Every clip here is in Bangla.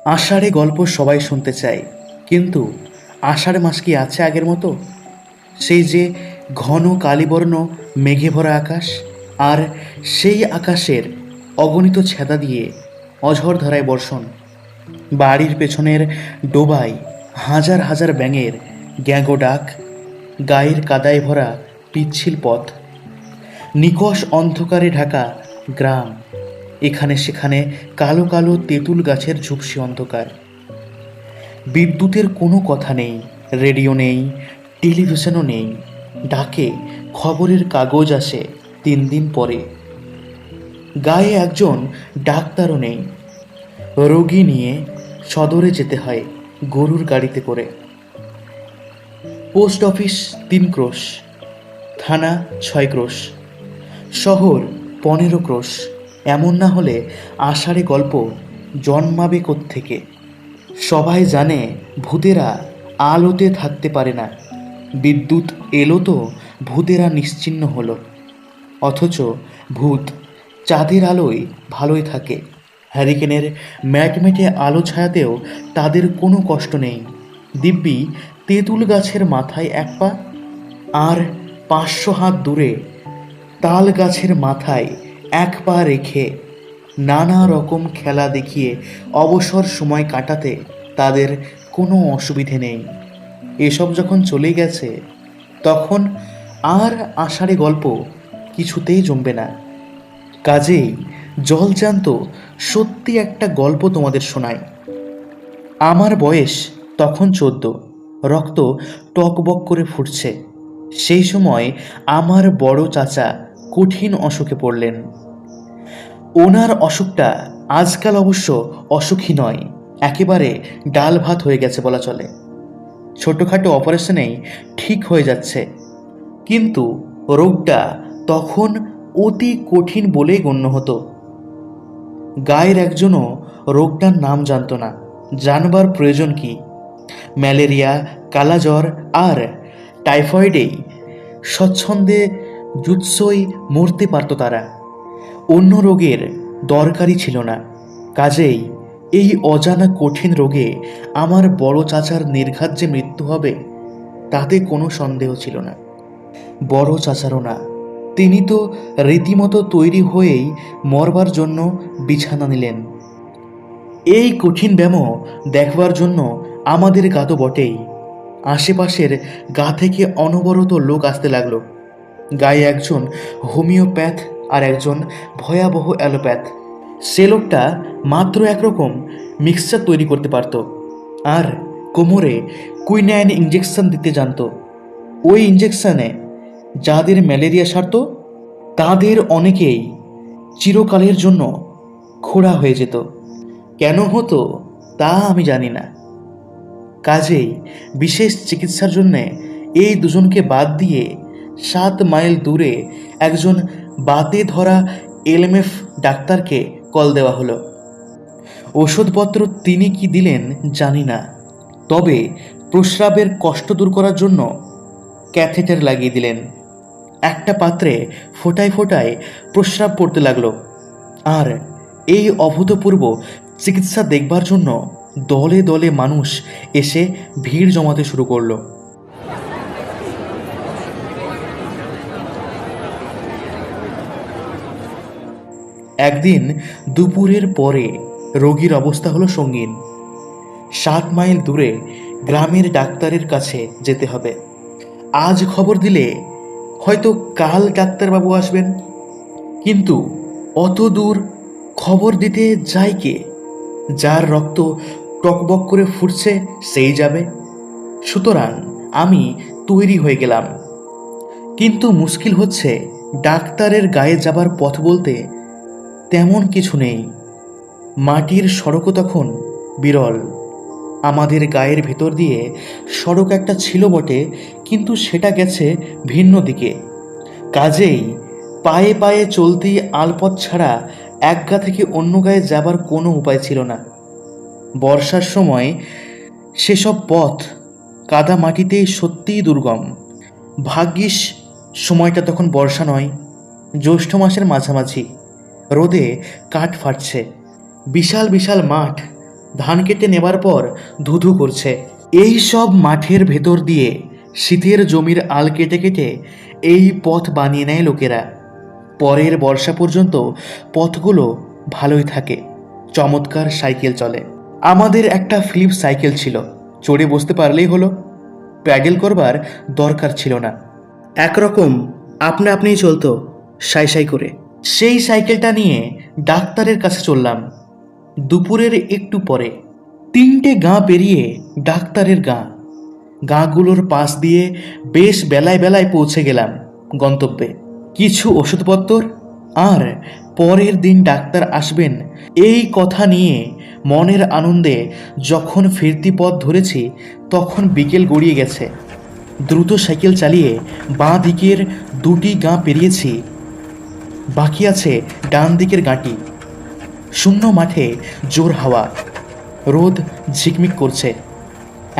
আষাঢ়ে গল্প সবাই শুনতে চায়, কিন্তু আষাঢ় মাস কি আছে আগের মতো? সেই যে ঘন কালিবর্ণ মেঘে ভরা আকাশ, আর সেই আকাশের অগণিত ছেদা দিয়ে অঝোর ধারায় বর্ষণ। বাড়ির পেছনের ডোবায় হাজার হাজার ব্যাঙের গ্যাঁগো ডাক, গায়ের কাদায় ভরা পিচ্ছিল পথ, নিকষ অন্ধকারে ঢাকা গ্রাম, এখানে সেখানে কালো কালো তেঁতুল গাছের ঝুপসি অন্ধকার। বিদ্যুতের কোনো কথা নেই, রেডিও নেই, টেলিভিশনও নেই। ডাকে খবরের কাগজ আসে 3 দিন পরে। গায়ে একজন ডাক্তারও নেই। রোগী নিয়ে সদরে যেতে হয় গরুর গাড়িতে করে। পোস্ট অফিস 3 ক্রোশ, থানা 6 ক্রোশ, শহর 15 ক্রোশ। এমন না হলে আষাঢ়ে গল্প জন্মাবে কোত্থেকে? সবাই জানে ভূতেরা আলোতে থাকতে পারে না, বিদ্যুৎ এলো তো ভূতেরা নিশ্চিহ্ন হলো। অথচ ভূত চাঁদের আলোয় ভালোই থাকে, হ্যারিকেনের ম্যাটমেটে আলো ছায়াতেও তাদের কোনো কষ্ট নেই। দিব্যি তেঁতুল গাছের মাথায় 1 পা, আর 500 হাত দূরে তাল গাছের মাথায় 1 পা রেখে নানা রকম খেলা দেখিয়ে অবসর সময় কাটাতে তাদের কোনো অসুবিধে নেই। এসব যখন চলে গেছে, তখন আর আষাঢ়ে গল্প কিছুতেই জমবে না। কাজেই জলজান্ত সত্যি একটা গল্প তোমাদের শোনাই। আমার বয়স তখন 14, রক্ত টকবক করে ফুটছে। সেই সময় আমার বড় চাচা কঠিন অসুখে পড়লেন। ওনার অসুখটা আজকাল অবশ্য অসুখই নয়, একেবারে ডাল ভাত হয়ে গেছে বলা চলে। ছোটোখাটো অপারেশনেই ঠিক হয়ে যাচ্ছে, কিন্তু রোগটা তখন অতি কঠিন বলেই গণ্য হতো। গায়ের একজনও রোগটার নাম জানতো না, জানবার প্রয়োজন কি? ম্যালেরিয়া, কালাজ্বর আর টাইফয়েডেই স্বচ্ছন্দে জুৎসই মরতে পারত তারা। অন্য রোগের দরকারই ছিল না। কাজেই এই অজানা কঠিন রোগে আমার বড় চাচার নির্ঘাত যে মৃত্যু হবে, তাতে কোনো সন্দেহ ছিল না। বড় চাচারও না। তিনি তো রীতিমতো তৈরি হয়েই মরবার জন্য বিছানা নিলেন। এই কঠিন ব্যামো দেখবার জন্য আমাদের গা তো বটেই, আশেপাশের গা থেকে অনবরত লোক আসতে লাগলো। গায়ে একজন হোমিওপ্যাথ আর একজন ভয়াবহ অ্যালোপ্যাথ। সে লোকটা মাত্র একরকম মিক্সচার তৈরি করতে পারত, আর কোমরে কুইনাইন ইঞ্জেকশন দিতে জানতো। ওই ইঞ্জেকশনে যাদের ম্যালেরিয়া সারত, তাদের অনেকেই চিরকালের জন্য খোড়া হয়ে যেত। কেন হতো তা আমি জানি না। কাজেই বিশেষ চিকিৎসার জন্যে এই দুজনকে বাদ দিয়ে 7 মাইল দূরে একজন বাতে ধরা এলএমএফ ডাক্তারকে কল দেওয়া হলো। ওষুধপত্র তিনি কি দিলেন জানি না, তবে প্রস্রাবের কষ্ট দূর করার জন্য ক্যাথেটার লাগিয়ে দিলেন। একটা পাত্রে ফোঁটায় ফোঁটায় প্রস্রাব পড়তে লাগলো, আর এই অভূতপূর্ব চিকিৎসা দেখবার জন্য দলে দলে মানুষ এসে ভিড় জমাতে শুরু করলো। একদিন দুপুরের পরে রোগীর অবস্থা হলো সঙ্গীন। 7 মাইল দূরে গ্রামের ডাক্তারের কাছে যেতে হবে। আজ খবর দিলে হয়তো কাল ডাক্তারবাবু আসবেন, কিন্তু অত দূর খবর দিতে যায় কে? যার রক্ত টকবক করে ফুটছে সেই যাবে। সুতরাং আমি তৈরি হয়ে গেলাম। কিন্তু মুশকিল হচ্ছে, ডাক্তারের গায়ে যাবার পথ বলতে তেমন কিছু নেই। মাটির সড়কও তখন বিরল। আমাদের গায়ের ভেতর দিয়ে সড়ক একটা ছিল বটে, কিন্তু সেটা গেছে ভিন্ন দিকে। কাজেই পায়ে পায়ে চলতেই আলপথ ছাড়া এক গা থেকে অন্য গায়ে যাবার কোনো উপায় ছিল না। বর্ষার সময় সেসব পথ কাদা মাটিতে সত্যিই দুর্গম। ভাগ্যিস সময়টা তখন বর্ষা নয়, জ্যৈষ্ঠ মাসের মাঝামাঝি। রোদে কাঠ ফাটছে, বিশাল বিশাল মাঠ ধান কেটে নেবার পর ধুধু করছে। এই সব মাঠের ভেতর দিয়ে শীতের জমির আল কেটে কেটে এই পথ বানিয়ে নেয় লোকেরা। পরের বর্ষা পর্যন্ত পথগুলো ভালোই থাকে। চমৎকার সাইকেল চলে। আমাদের একটা ফিলিপ সাইকেল ছিল, চড়ে বসতে পারলেই হলো, প্যাডেল করবার দরকার ছিল না। একরকম আপনা আপনিই চলতো সাই সাই করে। সেই সাইকেলটা নিয়ে ডাক্তারের কাছে চললাম দুপুরের একটু পরে। 3টে গাঁ পেরিয়ে ডাক্তারের গাঁ। গাঁগুলোর পাশ দিয়ে বেশ বেলায় বেলায় পৌঁছে গেলাম গন্তব্যে। কিছু ওষুধপত্র আর পরের দিন ডাক্তার আসবেন এই কথা নিয়ে মনের আনন্দে যখন ফিরতি পথ ধরেছি তখন বিকেল গড়িয়ে গেছে। দ্রুত সাইকেল চালিয়ে বাঁ দিকের 2টি গাঁ পেরিয়েছি, বাকি আছে ডান দিকের গাঁটি। শূন্য মাঠে জোর হাওয়া, রোদ ঝিকমিক করছে।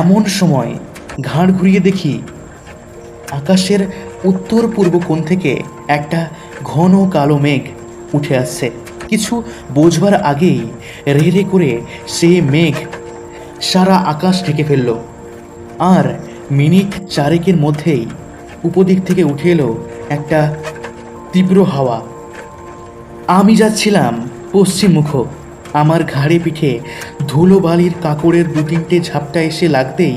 এমন সময় ঘাড় ঘুরিয়ে দেখি আকাশের উত্তর পূর্ব কোণ থেকে একটা ঘন কালো মেঘ উঠে আসছে। কিছু বোঝবার আগেই রে রে করে সে মেঘ সারা আকাশ ঢেকে ফেলল। আর মিনিট 4 মধ্যেই উপদিক থেকে উঠে এলো একটা তীব্র হাওয়া। আমি যাচ্ছিলাম পশ্চিমমুখ। আমার ঘাড়ে পিঠে ধুলো বালির কাকড়ের 2-3টে ঝাপটা এসে লাগতেই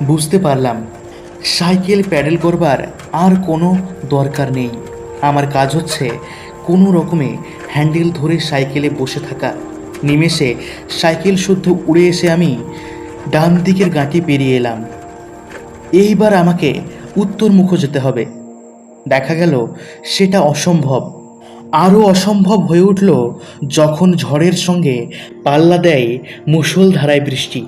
বুঝতে পারলাম সাইকেল প্যাডেল করবার আর কোনো দরকার নেই। আমার কাজ হচ্ছে কোনো রকমে হ্যান্ডেল ধরে সাইকেলে বসে থাকা। নিমেষে সাইকেল শুদ্ধ উড়ে এসে আমি ডান দিকের গাঁটি পেরিয়ে এলাম। এইবার আমাকে উত্তরমুখ যেতে হবে। দেখা গেল সেটা অসম্ভব। আরও অসম্ভব হয়ে উঠল যখন ঝড়ের সঙ্গে পাল্লা দেয় মুষলধারায় বৃষ্টি।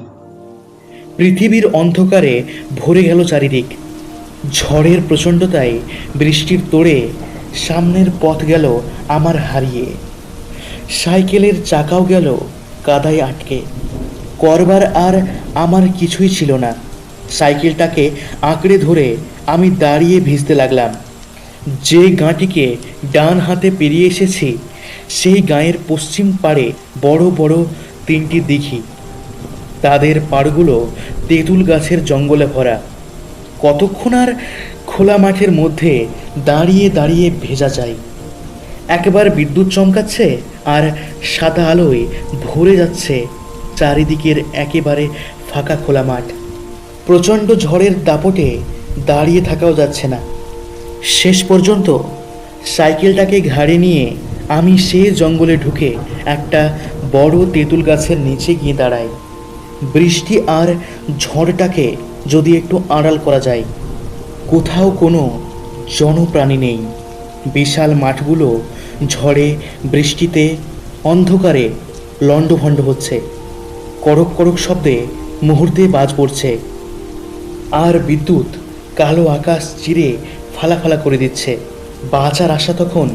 পৃথিবীর অন্ধকারে ভরে গেল চারিদিক। ঝড়ের প্রচণ্ডতায় বৃষ্টির তোড়ে সামনের পথ গেল আমার হারিয়ে। সাইকেলের চাকাও গেল কাদায় আটকে। করবার আর আমার কিছুই ছিল না। সাইকেলটাকে আঁকড়ে ধরে আমি দাঁড়িয়ে ভিজতে লাগলাম। যে গাঁটিকে ডান হাতে পেরিয়ে এসেছি সেই গাঁয়ের পশ্চিম পাড়ে বড় বড় 3টি দিঘি। তাদের পাড়গুলো তেঁতুল গাছের জঙ্গলে ভরা। কতক্ষণ আর খোলা মাঠের মধ্যে দাঁড়িয়ে দাঁড়িয়ে ভেজা যায়। একবার বিদ্যুৎ চমকাচ্ছে আর সাদা আলোয় ভরে যাচ্ছে চারিদিকের একেবারে ফাঁকা খোলা মাঠ। প্রচণ্ড ঝড়ের দাপটে দাঁড়িয়ে থাকাও যাচ্ছে না। শেষ পর্যন্ত সাইকেলটাকে ঘাড়ে নিয়ে আমি সে জঙ্গলে ঢুকে একটা বড় তেঁতুল গাছের নিচে গিয়ে দাঁড়াই। বৃষ্টি আর ঝড়টাকে যদি একটু আড়াল করা যায়। কোথাও কোনো জনপ্রাণী নেই। বিশাল মাঠগুলো ঝড়ে বৃষ্টিতে অন্ধকারে লণ্ডভণ্ড হচ্ছে। কড়ক কড়ক শব্দে মুহূর্তে বাজ পড়ছে। আর বিদ্যুৎ কালো আকাশ চিরে ফালা ফালা করে দিচ্ছে। বাঁচার আশা তখন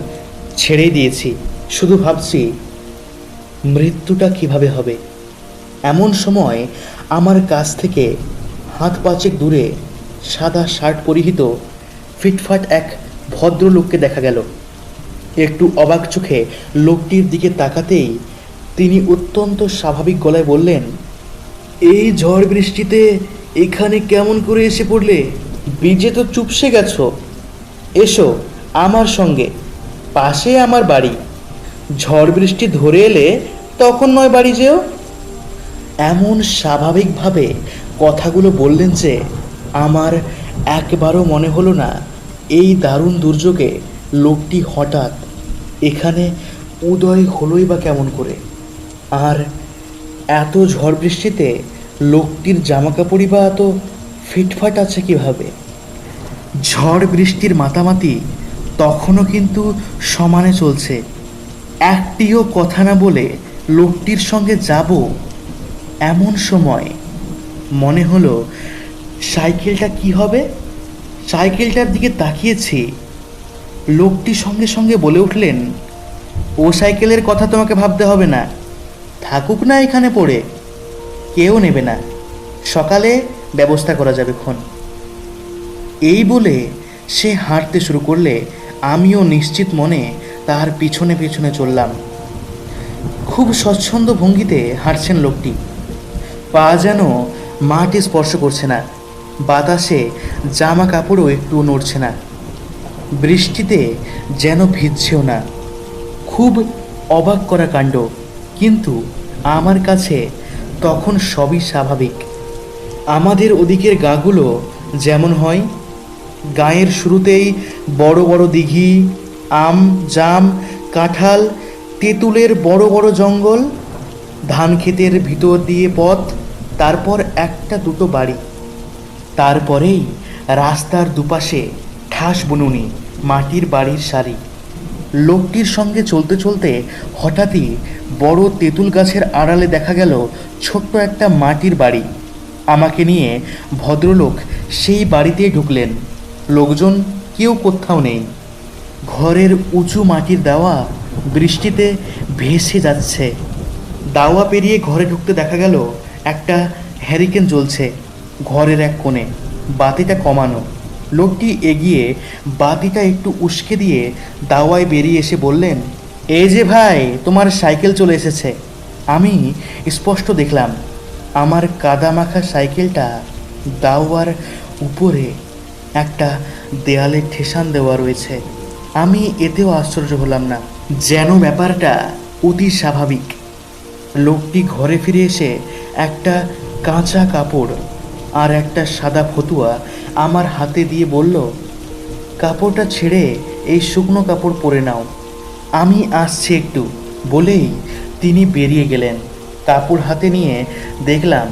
ছেড়েই দিয়েছি। শুধু ভাবছি মৃত্যুটা কিভাবে হবে। এমন সময় আমার কাছ থেকে হাত 5 দূরে সাদা শার্ট পরিহিত ফিটফাট এক ভদ্রলোককে দেখা গেল। একটু অবাক চোখে লোকটির দিকে তাকাতেই তিনি অত্যন্ত স্বাভাবিক গলায় বললেন, এই ঝড় বৃষ্টিতে এখানে কেমন করে এসে পড়লে? ভিজে তো চুপসে গেছো। এসো আমার সঙ্গে, পাশে আমার বাড়ি। ঝড় বৃষ্টি ধরে এলে তখন নয় বাড়ি যেও। এমন স্বাভাবিকভাবে কথাগুলো বললেন যে আমার একবারও মনে হলো না এই দারুণ দুর্যোগে লোকটি হঠাৎ এখানে উদয় হলোই বা কেমন করে। আর এত ঝড় বৃষ্টিতে লোকটির জামাকাপড়ই বা এত ফিটফাট আছে কিভাবে? ঝড় বৃষ্টির মাতামাতি তখনও কিন্তু সমানে চলছে। একটিও কথা না বলে লোকটির সঙ্গে যাব। এমন সময় মনে হলো সাইকেলটা কি হবে। সাইকেলটার দিকে তাকিয়েছি। লোকটি সঙ্গে সঙ্গে বলে উঠলেন, ও সাইকেলের কথা তোমাকে ভাবতে হবে না, থাকুক না এখানে পড়ে, কেউ নেবে না, সকালে ব্যবস্থা করা যাবে ক্ষণ। এই বলে সে হাঁটতে শুরু করলে আমিও নিশ্চিত মনে তার পিছনে পিছনে চললাম। খুব স্বচ্ছন্দ ভঙ্গিতে হাঁটছেন লোকটি। পা যেন মাটি স্পর্শ করছে না, বাতাসে জামা কাপড়ও একটু নড়ছে না, বৃষ্টিতে যেন ভিজছেও না। খুব অবাক করা কাণ্ড, কিন্তু আমার কাছে তখন সবই স্বাভাবিক। আমাদের ওদিকের গাগুলো যেমন হয়, গাঁয়ের শুরুতেই বড় বড় দিঘি, আম, জাম, কাঁঠাল, তেঁতুলের বড় বড় জঙ্গল, ধান ক্ষেতের ভিতর দিয়ে পথ, তারপর একটা দুটো বাড়ি, তারপরেই রাস্তার দুপাশে ঠাস বুনুনি, মাটির বাড়ির সারি। লোকটির সঙ্গে চলতে চলতে হঠাৎই বড় তেঁতুল গাছের আড়ালে দেখা গেল ছোট্ট একটা মাটির বাড়ি। আমাকে নিয়ে ভদ্রলোক সেই বাড়িতে ঢুকলেন। লোকজন কেউ কোথাও নেই। ঘরের উঁচু মাটির দাওয়া বৃষ্টিতে ভেসে যাচ্ছে। দাওয়া পেরিয়ে ঘরে ঢুকতে দেখা গেল একটা হ্যারিকেন জ্বলছে ঘরের এক কোণে, বাতিটা কমানো। লোকটি এগিয়ে বাতিটা একটু উস্কে দিয়ে দাওয়ায় বেরিয়ে এসে বললেন, এই যে ভাই, তোমার সাইকেল চলে এসেছে। আমি স্পষ্ট দেখলাম আমার কাদামাখা সাইকেলটা দাওয়ার উপরে একটা দেয়ালে ঠেসান দেওয়া রয়েছে। আমি এতেও আশ্চর্য হলাম না, যেন ব্যাপারটা অতি স্বাভাবিক। লোকটি ঘরে ফিরে এসে একটা কাঁচা কাপড় আর একটা সাদা ফতুয়া আমার হাতে দিয়ে বলল, কাপড়টা ছেড়ে এই শুকনো কাপড় পরে নাও, আমি আসছি একটু, বলেই তিনি বেরিয়ে গেলেন। কাপড় হাতে নিয়ে দেখলাম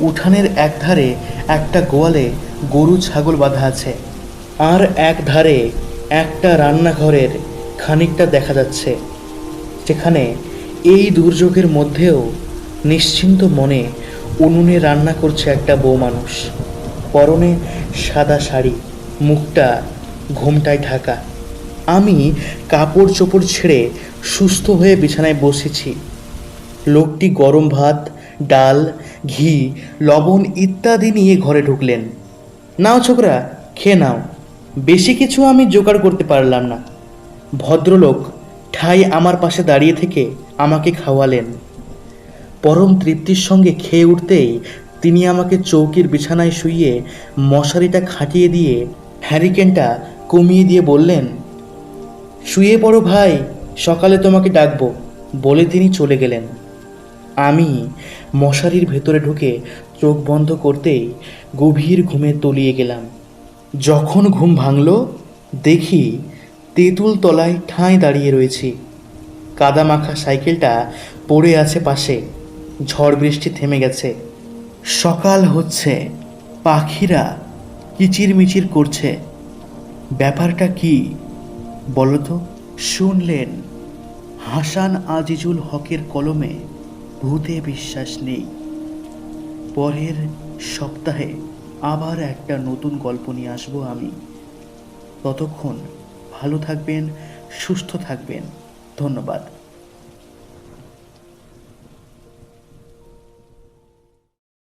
উঠানের এক ধারে একটা গোয়ালে গরু ছাগল বাঁধা আছে, আর এক ধারে একটা রান্নাঘরের খানিকটা দেখা যাচ্ছে। সেখানে এই দুর্যোগের মধ্যেও নিশ্চিন্ত মনে উনুনে রান্না করছে একটা বউ মানুষ, পরনে সাদা শাড়ি, মুখটা ঘোমটায় ঢাকা। আমি কাপড় চোপড় ছেড়ে সুস্থ হয়ে বিছানায় বসেছি। লোকটি গরম ভাত, ডাল, ঘি, লবণ ইত্যাদি নিয়ে ঘরে ঢুকলেন। নাও ছোকরা, খেয়ে নাও। বেশি কিছু আমি জোগাড় করতে পারলাম না। ভদ্রলোক ঠাই আমার পাশে দাঁড়িয়ে থেকে আমাকে খাওয়ালেন। পরম তৃপ্তির সঙ্গে খেয়ে উঠতেই তিনি আমাকে চৌকির বিছানায় শুইয়ে মশারিটা খাটিয়ে দিয়ে হ্যারিকেনটা কমিয়ে দিয়ে বললেন, শুয়ে পড়ো ভাই, সকালে তোমাকে ডাকবো, বলে তিনি চলে গেলেন। আমি মশারির ভেতরে ঢুকে চোখ বন্ধ করতেই গভীর ঘুমে তলিয়ে গেলাম। যখন ঘুম ভাঙল, দেখি তেঁতুল তলায় ঠাঁই দাঁড়িয়ে রয়েছি। কাদামাখা সাইকেলটা পড়ে আছে পাশে। ঝড় বৃষ্টি থেমে গেছে। সকাল হচ্ছে, পাখিরা কিচিরমিচির করছে। ব্যাপারটা কি বলো তো? শুনলেন হাসান আজিজুল হকের কলমে ভূতে বিশ্বাস নেই। পরের সপ্তাহে আবার একটা নতুন গল্প নিয়ে আসবো আমি। ততক্ষণ ভালো থাকবেন, সুস্থ থাকবেন। ধন্যবাদ।